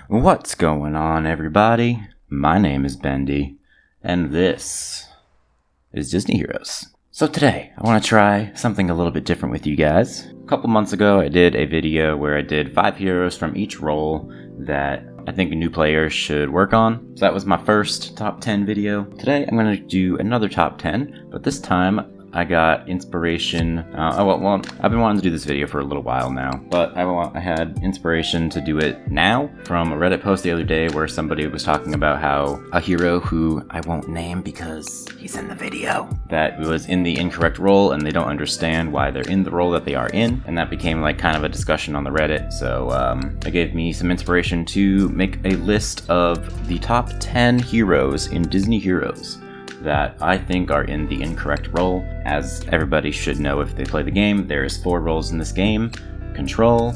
What's going on, everybody? My name is Bendy, and this is Disney Heroes. So today, I want to try something a little bit different with you guys. A couple months ago, I did a video where I did 5 heroes from each role that I think new players should work on. So that was my first top 10 video. Today, I'm going to do another top 10, but this time, I got inspiration. Well, I've been wanting to do this video for a little while now, but I had inspiration to do it now from a Reddit post the other day where somebody was talking about how a hero who I won't name because he's in the video that was in the incorrect role and they don't understand why they're in the role that they are in, and that became like kind of a discussion on the Reddit. So it gave me some inspiration to make a list of the top 10 heroes in Disney Heroes that I think are in the incorrect role. As everybody should know if they play the game, there's 4 roles in this game: control,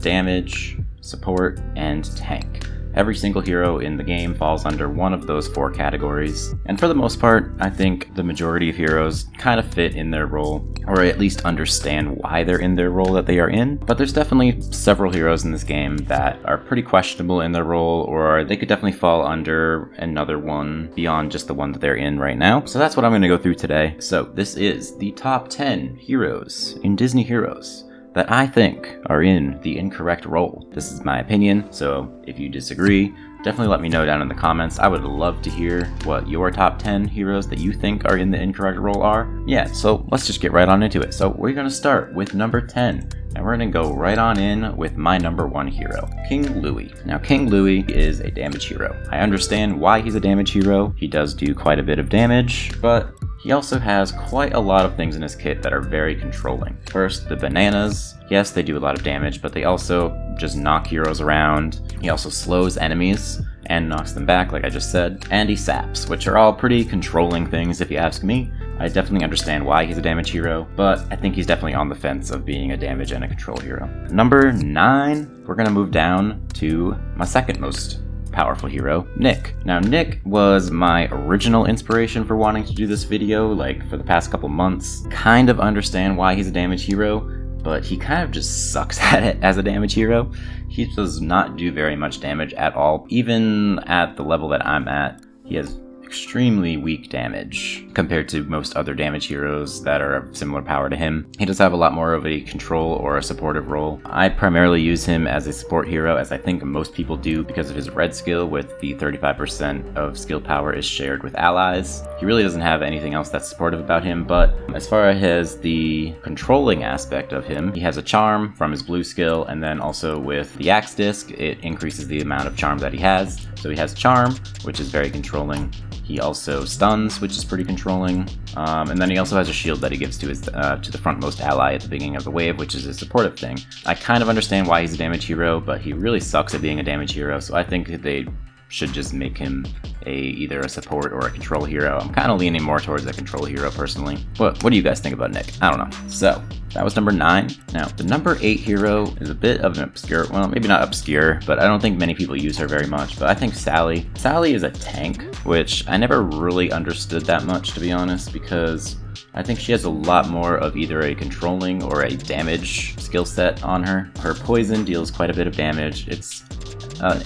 damage, support, and tank. Every single hero in the game falls under one of those 4 categories, and for the most part, I think the majority of heroes kind of fit in their role, or at least understand why they're in their role that they are in. But there's definitely several heroes in this game that are pretty questionable in their role, or they could definitely fall under another one beyond just the one that they're in right now. So that's what I'm going to go through today. So this is the top 10 heroes in Disney Heroes that I think are in the incorrect role. This is my opinion, so if you disagree, definitely let me know down in the comments. I would love to hear what your top 10 heroes that you think are in the incorrect role are. Yeah, so let's just get right on into it. So we're gonna start with number 10. And we're gonna go right on in with my number 1 hero, King Louie. Now, King Louie is a damage hero. I understand why he's a damage hero. He does do quite a bit of damage, but he also has quite a lot of things in his kit that are very controlling. First, the bananas. Yes, they do a lot of damage, but they also just knock heroes around. He also slows enemies and knocks them back, like I just said. And he saps, which are all pretty controlling things if you ask me. I definitely understand why he's a damage hero, but I think he's definitely on the fence of being a damage and a control hero. Number 9, we're gonna move down to my second most powerful hero, Nick. Now, Nick was my original inspiration for wanting to do this video, like for the past couple months. Kind of understand why he's a damage hero, but he kind of just sucks at it as a damage hero. He does not do very much damage at all. Even at the level that I'm at, he has extremely weak damage compared to most other damage heroes that are of similar power to him. He does have a lot more of a control or a supportive role. I primarily use him as a support hero, as I think most people do, because of his red skill, with the 35% of skill power is shared with allies. He really doesn't have anything else that's supportive about him, but as far as the controlling aspect of him, he has a charm from his blue skill, and then also with the axe disc, it increases the amount of charm that he has. So he has charm, which is very controlling. He also stuns, which is pretty controlling, and then he also has a shield that he gives to his to the frontmost ally at the beginning of the wave, which is a supportive thing. I kind of understand why he's a damage hero, but he really sucks at being a damage hero, so I think they should just make him either a support or a control hero. I'm kind of leaning more towards a control hero personally. What do you guys think about Nick? I don't know. So that was number 9. Now, the number 8 hero is a bit of an obscure, well, maybe not obscure, but I don't think many people use her very much, but I think Sally. Sally is a tank, which I never really understood that much, to be honest, because I think she has a lot more of either a controlling or a damage skill set on her. Her poison deals quite a bit of damage.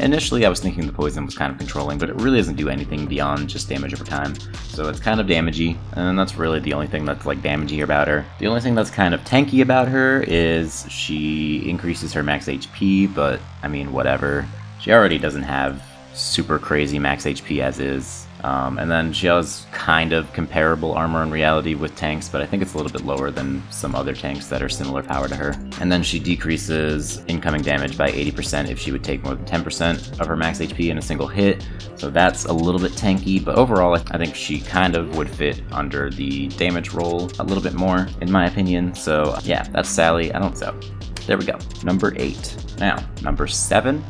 Initially I was thinking the poison was kind of controlling, but it really doesn't do anything beyond just damage over time. So it's kind of damagey, and that's really the only thing that's like damagey about her. The only thing that's kind of tanky about her is she increases her max HP, but I mean, whatever. She already doesn't have super crazy max HP as is. And then she has kind of comparable armor in reality with tanks, but I think it's a little bit lower than some other tanks that are similar power to her. And then she decreases incoming damage by 80% if she would take more than 10% of her max HP in a single hit. So that's a little bit tanky, but overall I think she kind of would fit under the damage role a little bit more, in my opinion. So yeah, that's Sally. So there we go. Number 8. Now, number 7.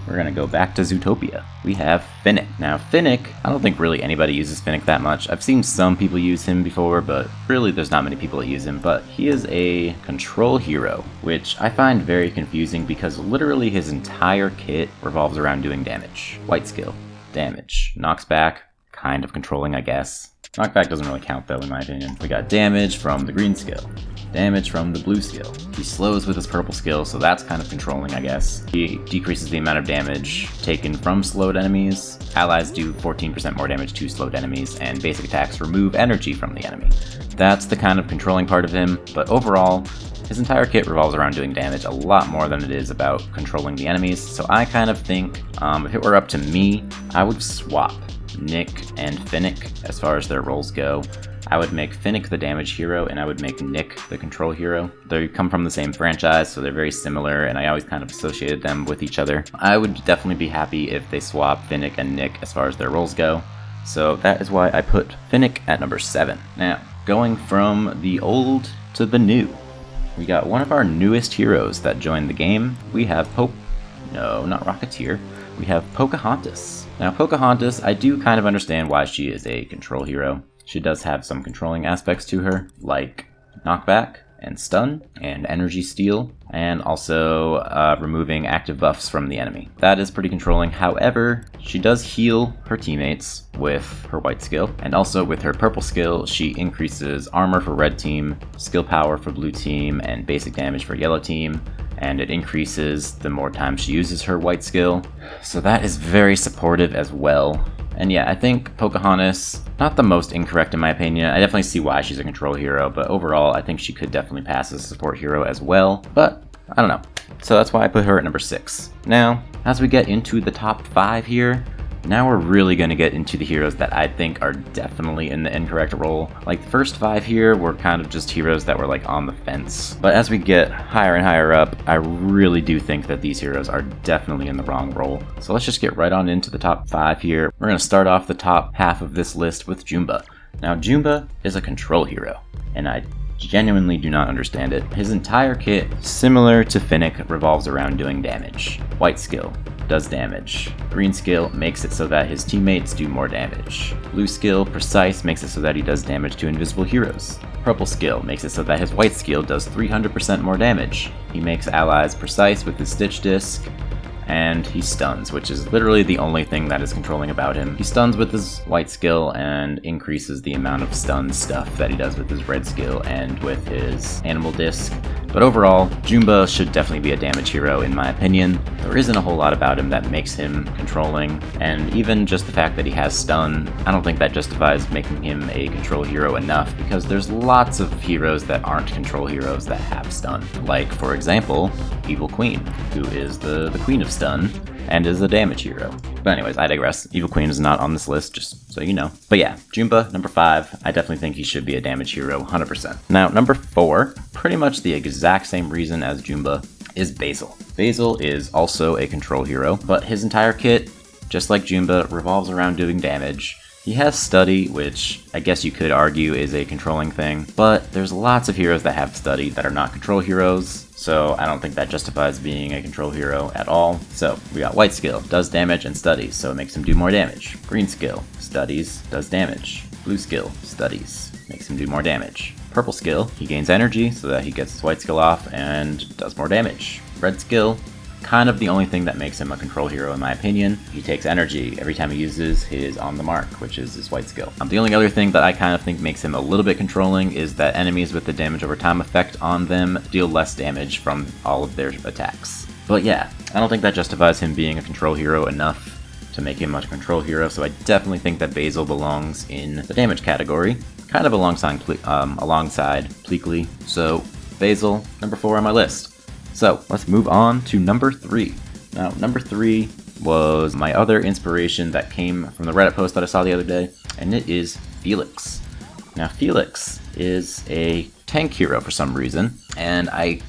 We're gonna go back to Zootopia. We have Finnick. Now, Finnick, I don't think really anybody uses Finnick that much. I've seen some people use him before, but really there's not many people that use him. But he is a control hero, which I find very confusing because literally his entire kit revolves around doing damage. White skill, damage, knocks back, kind of controlling, I guess. Knockback doesn't really count though, in my opinion. We got damage from the green skill, damage from the blue skill. He slows with his purple skill, so that's kind of controlling, I guess. He decreases the amount of damage taken from slowed enemies. Allies do 14% more damage to slowed enemies, and basic attacks remove energy from the enemy. That's the kind of controlling part of him, but overall, his entire kit revolves around doing damage a lot more than it is about controlling the enemies, so I kind of think if it were up to me, I would swap Nick and Finnick as far as their roles go. I would make Finnick the damage hero, and I would make Nick the control hero. They come from the same franchise, so they're very similar, and I always kind of associated them with each other. I would definitely be happy if they swap Finnick and Nick as far as their roles go, so that is why I put Finnick at number 7. Now, going from the old to the new, we got one of our newest heroes that joined the game. We have not Rocketeer. We have Pocahontas. Now, Pocahontas, I do kind of understand why she is a control hero. She does have some controlling aspects to her, like knockback and stun and energy steal, and also removing active buffs from the enemy. That is pretty controlling. However, she does heal her teammates with her white skill, and also with her purple skill, she increases armor for red team, skill power for blue team, and basic damage for yellow team, and it increases the more times she uses her white skill. So that is very supportive as well. And yeah, I think Pocahontas, not the most incorrect in my opinion. I definitely see why she's a control hero, but overall I think she could definitely pass as a support hero as well, but I don't know. So that's why I put her at number 6. Now, as we get into the top 5 here, now we're really going to get into the heroes that I think are definitely in the incorrect role. Like the first 5 here were kind of just heroes that were like on the fence. But as we get higher and higher up, I really do think that these heroes are definitely in the wrong role. So let's just get right on into the top 5 here. We're going to start off the top half of this list with Jumba. Now Jumba is a control hero, and I genuinely do not understand it. His entire kit, similar to Finnick, revolves around doing damage. White skill does damage. Green skill makes it so that his teammates do more damage. Blue skill, precise, makes it so that he does damage to invisible heroes. Purple skill makes it so that his white skill does 300% more damage. He makes allies precise with his stitch disc, and he stuns, which is literally the only thing that is controlling about him. He stuns with his white skill and increases the amount of stun stuff that he does with his red skill and with his animal disc. But overall, Jumba should definitely be a damage hero in my opinion. There isn't a whole lot about him that makes him controlling, and even just the fact that he has stun, I don't think that justifies making him a control hero enough, because there's lots of heroes that aren't control heroes that have stun. Like, for example, Evil Queen, who is the queen of stun and is a damage hero. But anyways, I digress. Evil Queen is not on this list, just so you know. But yeah, Jumba, number 5, I definitely think he should be a damage hero, 100%. Now, number 4, pretty much the exact same reason as Jumba, is Basil. Basil is also a control hero, but his entire kit, just like Jumba, revolves around doing damage. He has Study, which I guess you could argue is a controlling thing, but there's lots of heroes that have Study that are not control heroes, so I don't think that justifies being a control hero at all. So we got white skill, does damage and studies, so it makes him do more damage. Green skill, studies, does damage. Blue skill, studies, makes him do more damage. Purple skill, he gains energy so that he gets his white skill off and does more damage. Red skill, kind of the only thing that makes him a control hero in my opinion. He takes energy every time he uses his On the Mark, which is his white skill. The only other thing that I kind of think makes him a little bit controlling is that enemies with the damage over time effect on them deal less damage from all of their attacks. But yeah, I don't think that justifies him being a control hero enough to make him a control hero, so I definitely think that Basil belongs in the damage category, kind of alongside Pleakley. So Basil, number 4 on my list. So let's move on to number 3. Now, number 3 was my other inspiration that came from the Reddit post that I saw the other day, and it is Felix. Now, Felix is a tank hero for some reason, and I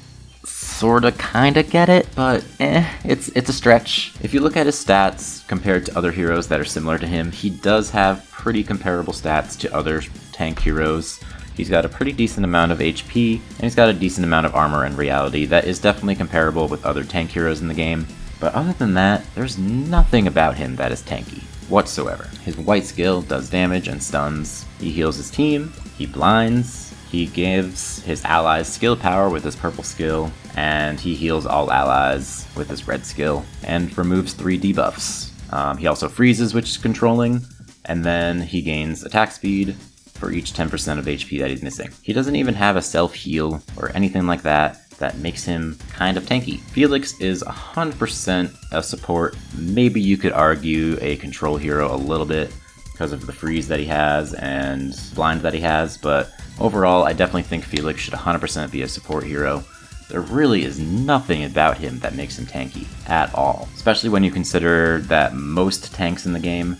sorta kinda get it, but it's a stretch. If you look at his stats compared to other heroes that are similar to him, he does have pretty comparable stats to other tank heroes. He's got a pretty decent amount of HP, and he's got a decent amount of armor and reality that is definitely comparable with other tank heroes in the game. But other than that, there's nothing about him that is tanky whatsoever. His white skill does damage and stuns. He heals his team, he blinds, he gives his allies skill power with his purple skill, and he heals all allies with his red skill, and removes 3 debuffs. He also freezes, which is controlling, and then he gains attack speed, for each 10% of HP that he's missing. He doesn't even have a self-heal or anything like that that makes him kind of tanky. Felix is 100% a support. Maybe you could argue a control hero a little bit because of the freeze that he has and blind that he has, but overall I definitely think Felix should 100% be a support hero. There really is nothing about him that makes him tanky at all, especially when you consider that most tanks in the game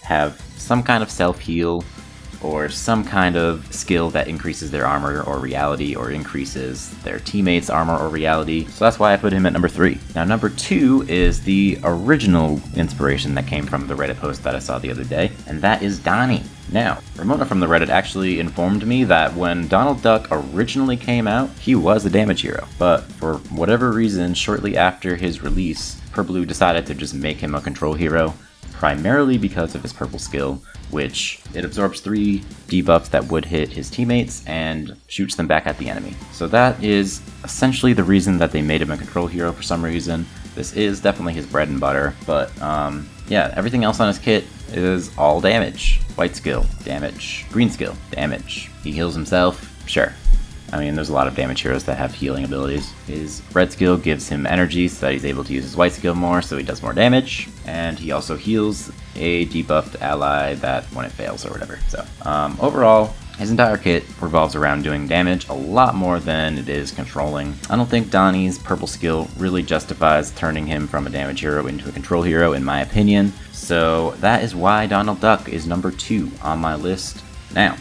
have some kind of self-heal or some kind of skill that increases their armor or reality or increases their teammates' armor or reality. So that's why I put him at number 3. Now number 2 is the original inspiration that came from the Reddit post that I saw the other day, and that is Donnie. Now, Ramona from the Reddit actually informed me that when Donald Duck originally came out, he was a damage hero, but for whatever reason, shortly after his release, Purblue decided to just make him a control hero, primarily because of his purple skill, which it absorbs 3 debuffs that would hit his teammates and shoots them back at the enemy. So that is essentially the reason that they made him a control hero for some reason. This is definitely his bread and butter, but yeah, everything else on his kit is all damage. White skill, damage. Green skill, damage. He heals himself, sure. I mean, there's a lot of damage heroes that have healing abilities. His red skill gives him energy so that he's able to use his white skill more, so he does more damage. And he also heals a debuffed ally that when it fails or whatever. So overall, his entire kit revolves around doing damage a lot more than it is controlling. I don't think Donnie's purple skill really justifies turning him from a damage hero into a control hero in my opinion. So that is why Donald Duck is number 2 on my list. Now,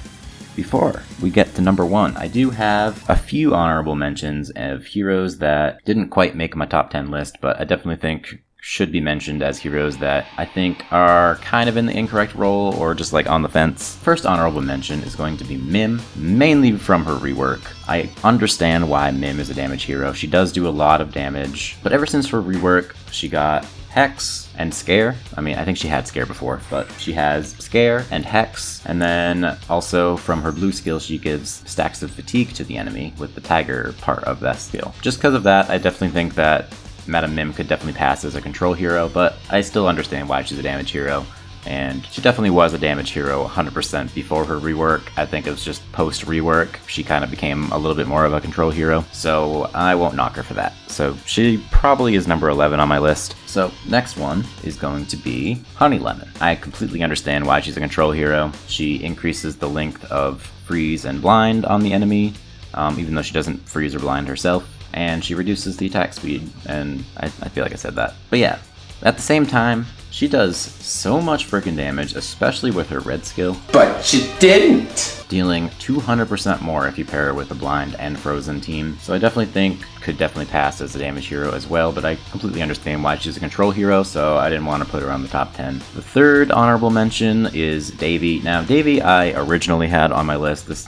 before we get to number 1, I do have a few honorable mentions of heroes that didn't quite make my top 10 list, but I definitely think should be mentioned as heroes that I think are kind of in the incorrect role or just like on the fence. First honorable mention is going to be Mim, mainly from her rework. I understand why Mim is a damage hero. She does do a lot of damage, but ever since her rework, she got Hex and Scare. I mean, I think she had Scare before, but she has Scare and Hex, and then also from her blue skill, she gives stacks of fatigue to the enemy with the Tiger part of that skill. Just because of that, I definitely think that Madam Mim could definitely pass as a control hero, but I still understand why she's a damage hero. And she definitely was a damage hero 100% before her rework. I think it was just post-rework, she kind of became a little bit more of a control hero, so I won't knock her for that. So she probably is number 11 on my list. So next one is going to be Honey Lemon. I completely understand why she's a control hero. She increases the length of freeze and blind on the enemy, even though she doesn't freeze or blind herself, and she reduces the attack speed, and I feel like I said that. But yeah, at the same time, she does so much freaking damage, especially with her red skill. But she didn't! Dealing 200% more if you pair her with a blind and frozen team. So I definitely think could definitely pass as a damage hero as well, but I completely understand why she's a control hero, so I didn't want to put her on the top 10. The third honorable mention is Davy. Now, Davy I originally had on my list. This,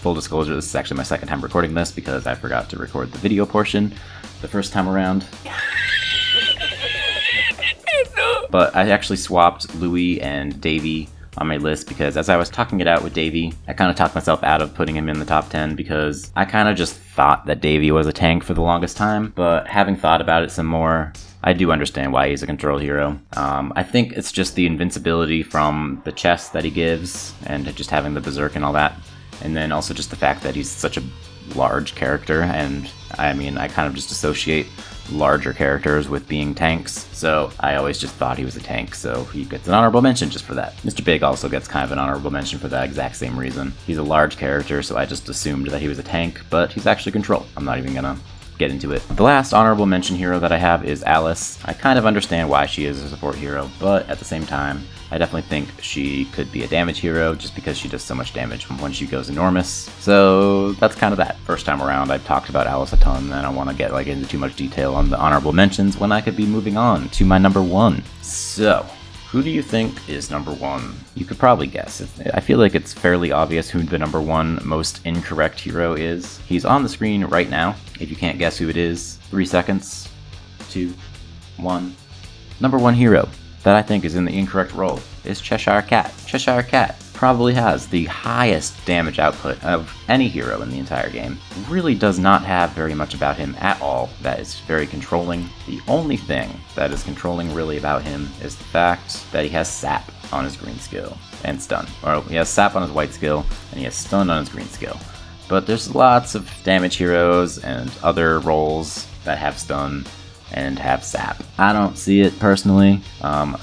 full disclosure, this is actually my second time recording this because I forgot to record the video portion the first time around. But I actually swapped Louis and Davy on my list because as I was talking it out with Davy, I kind of talked myself out of putting him in the top 10 because I kind of just thought that Davy was a tank for the longest time, but having thought about it some more, I do understand why he's a control hero. I think it's just the invincibility from the chest that he gives and just having the berserk and all that, and then also just the fact that he's such a large character, and I mean, I kind of just associate larger characters with being tanks, so I always just thought he was a tank, so he gets an honorable mention just for that. Mr. Big also gets kind of an honorable mention for that exact same reason. He's a large character, so I just assumed that he was a tank, but he's actually control. I'm not even gonna get into it. The last honorable mention hero that I have is Alice. I kind of understand why she is a support hero, but at the same time, I definitely think she could be a damage hero just because she does so much damage when she goes enormous. So that's kind of that. First time around, I've talked about Alice a ton, and I don't want to get into too much detail on the honorable mentions when I could be moving on to my number 1. So, who do you think is number 1? You could probably guess. I feel like it's fairly obvious who the number 1 most incorrect hero is. He's on the screen right now. If you can't guess who it is, 3 seconds, 2, 1. Number 1 hero that I think is in the incorrect role is Cheshire Cat. Cheshire Cat probably has the highest damage output of any hero in the entire game. Really does not have very much about him at all that is very controlling. The only thing that is controlling really about him is the fact that he has sap on his green skill and stun. Or he has sap on his white skill and he has stun on his green skill. But there's lots of damage heroes and other roles that have stun and have sap. I don't see it personally,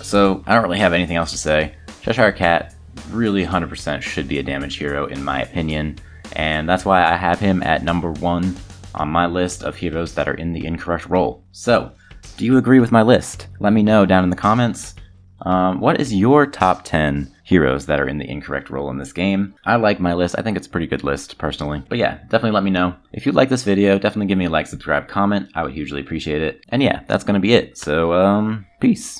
so I don't really have anything else to say. Cheshire Cat really 100% should be a damage hero in my opinion, and that's why I have him at number 1 on my list of heroes that are in the incorrect role. So, do you agree with my list? Let me know down in the comments. What is your top 10 heroes that are in the incorrect role in this game? I like my list. I think it's a pretty good list, personally. But yeah, definitely let me know. If you like this video, definitely give me a like, subscribe, comment. I would hugely appreciate it. And yeah, that's gonna be it. So, peace.